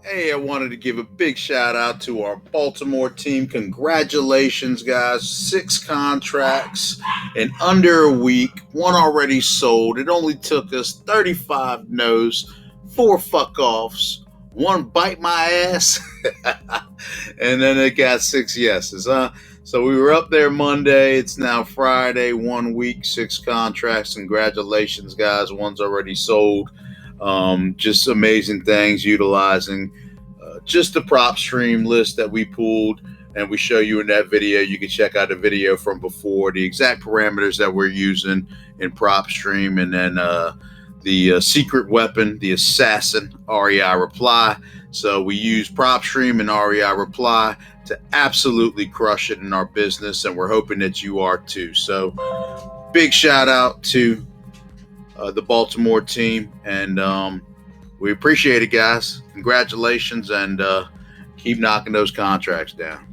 Hey, I wanted to give a big shout out to our Baltimore team. Congratulations, guys. 6 contracts in under a week. 1 already sold. It only took us 35 no's, 4 fuck offs, 1 bite my ass, and then it got 6 yeses, huh? So we were up there Monday. It's now Friday. 1 week, 6 contracts. Congratulations, guys. 1's already sold. Just amazing things utilizing just the prop stream list that we pulled and we show you in that video. You can check out the video from before, the exact parameters that we're using in prop stream, and then the secret weapon, the assassin REI reply. So we use prop stream and REI reply to absolutely crush it in our business, and we're hoping that you are too. So big shout out to the Baltimore team, and we appreciate it, guys. Congratulations, and keep knocking those contracts down.